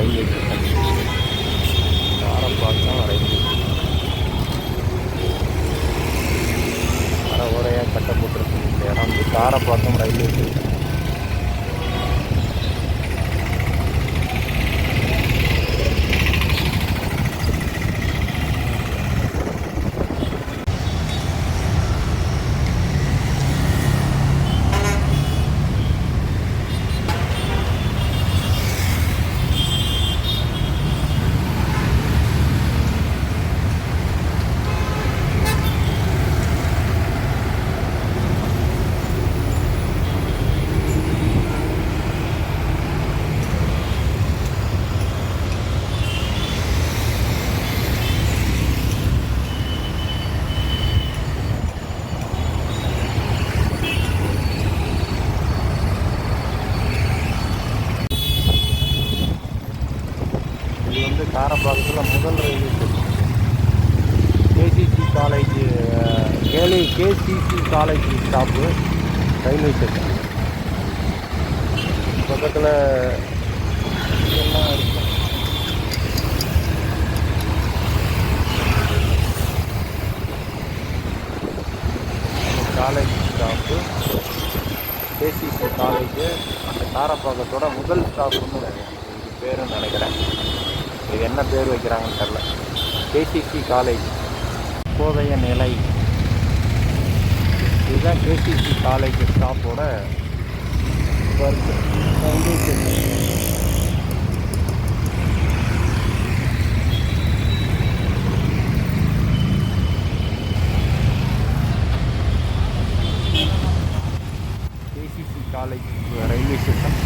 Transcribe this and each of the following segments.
Railway station. Karapakkam railway station. அரை ஓரையாக கட்ட போட்டுருக்கு. இந்த இடம் வந்து காரப்பாக்கம் ரயில்வே ஸ்டேஷன். காரப்பாக்கத்தில் முதல் railway station. KCC college stop railway station. பக்கத்தில் எல்லாம் இருக்கும். காலேஜ் ஸ்டாப்பு கேசிசி காலேஜு அந்த காரப்பாக்கத்தோட முதல் ஸ்டாப்புன்னு இது பேருன்னு நினைக்கிறேன். இது என்ன பேர் வைக்கிறாங்கன்னு தெரில. கேசிசி காலேஜ் இப்போதைய நிலை இதுதான். கேசிசி காலேஜ் ஸ்டாப்போட railway station. KCC college railway station.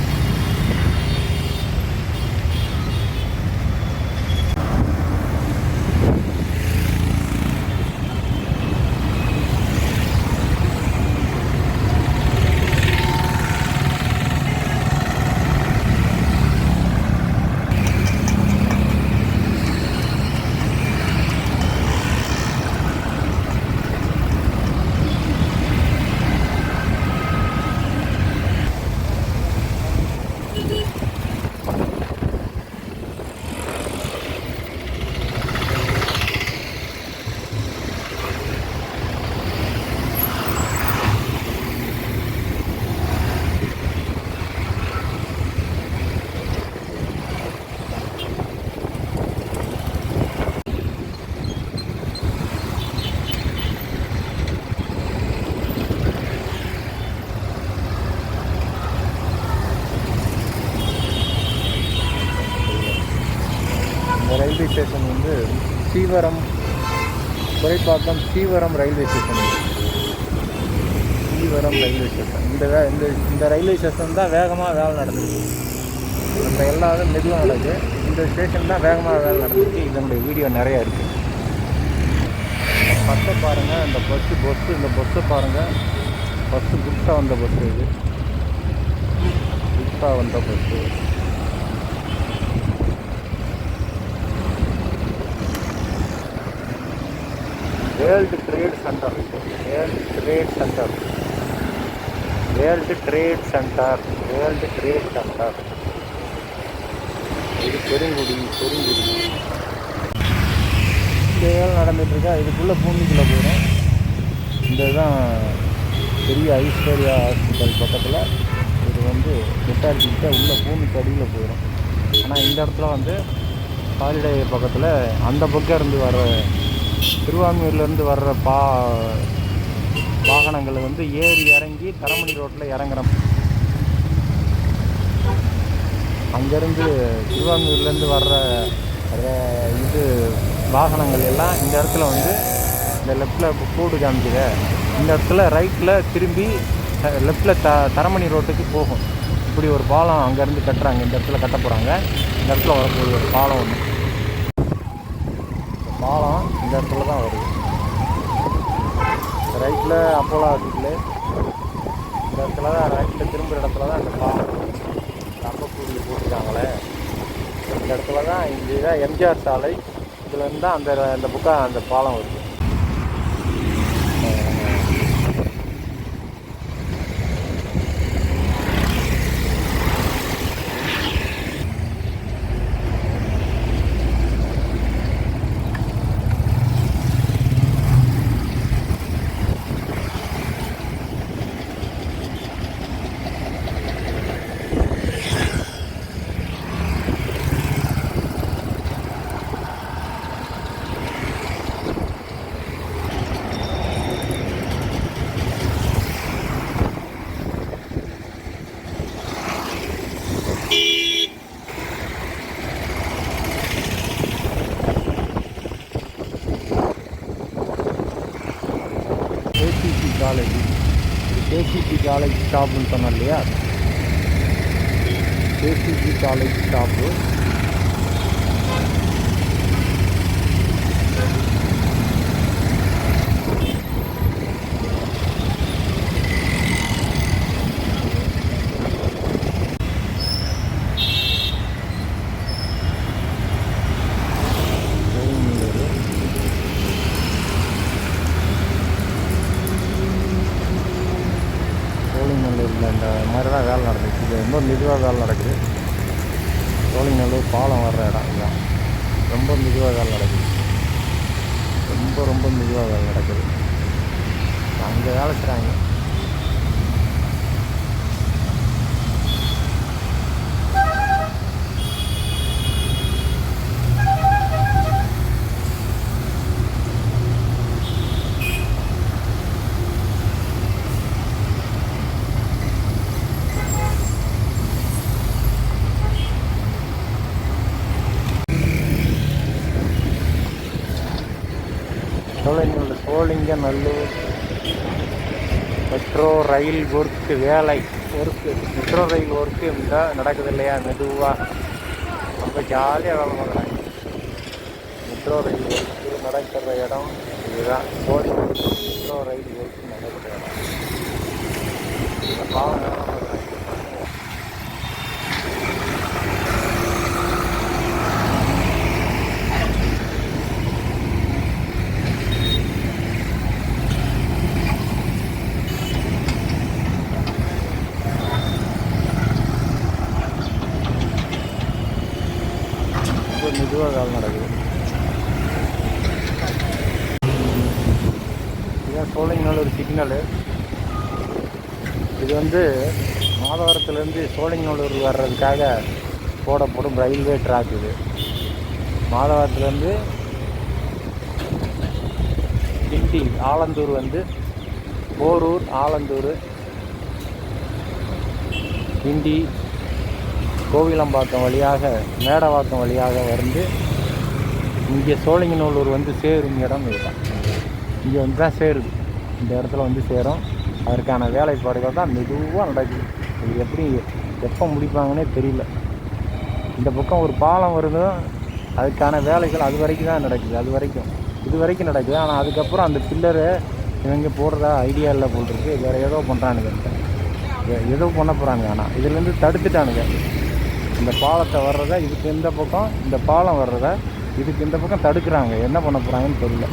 Railway station வந்து Thuraipakkam Seevaram railway station. Seevaram railway station. இந்த ரயில்வே ஸ்டேஷன் தான் வேகமாக வேலை நடந்துருக்கு. நம்ம எல்லாரும் மெதுவாக நடக்குது. இந்த ஸ்டேஷன் தான் வேகமாக வேலை நடந்துருக்கு. இதனுடைய வீடியோ நிறையா இருக்குது. பஸ்ஸை பாருங்கள். இந்த இந்த பஸ்ஸை பாருங்கள். புதுசாக வந்த பஸ்ஸு இது. புதுசாக வந்த பஸ்ஸு. World trade centre. இது பெருங்குடி. இந்த வேலை நடந்துகிட்ருக்கா. இதுக்குள்ளே பூமிக்குள்ளே போயிடும். இந்த தான் பெரிய ஐஸ்வர்யா ஹாஸ்பிட்டல் பக்கத்தில். இது வந்து மெட்டாலிக்கிட்ட உள்ள பூமிக்கு அடியில் போயிடும். ஆனால் இந்த இடத்துல வந்து ஹாலிடே பக்கத்தில் அந்த பக்கம் இருந்து வர திருவான்மியூர்லேருந்து வர்ற வாகனங்கள் வந்து ஏறி இறங்கி தரமணி ரோட்டில் இறங்குற. அங்கேருந்து திருவான்மியூர்லேருந்து வர்ற இது வாகனங்கள் எல்லாம் இந்த இடத்துல வந்து இந்த லெஃப்டில் கூடு காமிக்குது. இந்த இடத்துல ரைட்டில் திரும்பி லெஃப்டில் தரமணி ரோட்டுக்கு போகும். இப்படி ஒரு பாலம் அங்கேருந்து கட்டுறாங்க. இந்த இடத்துல கட்ட போகிறாங்க. இந்த இடத்துல வரக்கூடிய ஒரு பாலம் ஒன்று. பாலம் இந்த இடத்துல தான் வருது. ரைட்டில் அப்போலோ ஹாஸ்பிட்டலு. இந்த இடத்துல தான் ரைட்டில் திரும்புகிற இடத்துல தான் இந்த பாலம் கம்பக்கூடியில் போட்டுருக்காங்களே. இந்த இடத்துல தான் இதுதான் எம்ஜிஆர் சாலை. இதுலேருந்து தான் அந்த புக்காக அந்த பாலம் வருது. காலேஜ் ஸ்டாப்புன்னு சொன்னோம் இல்லையா, கேசிஜி காலேஜ் ஸ்டாப்பு. சோழிங்கநல்லூரில் இந்த மாதிரி தான் வேலை நடந்துச்சு. இது ரொம்ப மெதுவாக வேலை நடக்குது. சோழிங்கநல்லூர் பாலம் வர்ற இடம் இதுதான். ரொம்ப மெதுவாக வேலை நடக்குது. ரொம்ப மெதுவாக வேலை நடக்குது. அங்கே வேலை செய்கிறாங்க. Sholinganallur metro rail work metro rail work நடக்குது இல்லையா, மெதுவாக ரொம்ப ஜாலியாக வேலை பண்ணுறாங்க. மெட்ரோ ரயில் ஒர்க்கு நடக்கிற இடம் இதுதான். சோழிங்கநல்லூர் மெட்ரோ ரயில் ஒர்க்கு நடக்கிற இடம். இந்த பாவம் மெதுவாக வேலை நடக்குது. இதுதான் சோழிங்கநல்லூர் சிக்னலு. இது வந்து மாதவரத்துலேருந்து சோழிங்கநல்லூர் வர்றதுக்காக போடப்படும் ரயில்வே ட்ராக். இது மாதவரத்துலேருந்து கிண்டி ஆலந்தூர் வந்து போரூர், ஆலந்தூர், கிண்டி, கோவிலம்பாக்கம் வழியாக மேடவாக்கம் வழியாக வந்து இங்கே சோழிங்கநல்லூர் வந்து சேரும் இடம் இதுதான். இங்கே வந்து தான் சேருது. இந்த இடத்துல வந்து சேரும். அதற்கான வேலைப்பாடுகள் தான் மெதுவாக நடக்குது. இது எப்போ முடிப்பாங்கன்னே தெரியல. இந்த பக்கம் ஒரு பாலம் வருதோ அதுக்கான வேலைகள் அது வரைக்கும் தான் நடக்குது. இது வரைக்கும் நடக்குது. ஆனால் அதுக்கப்புறம் அந்த பில்லரை இவங்க போடுறதா ஐடியா இல்லை போட்டிருக்கு. வேறு ஏதோ பண்ணுறானுங்க, ஏதோ பண்ண போகிறாங்க. ஆனால் இதுலேருந்து தடுத்துட்டானுங்க. இந்த பாலத்தை வர்றதை இதுக்கு இந்த பக்கம், இந்த பாலம் வர்றதை இதுக்கு இந்த பக்கம் தடுக்கிறாங்க. என்ன பண்ண போகிறாங்கன்னு தெரியல.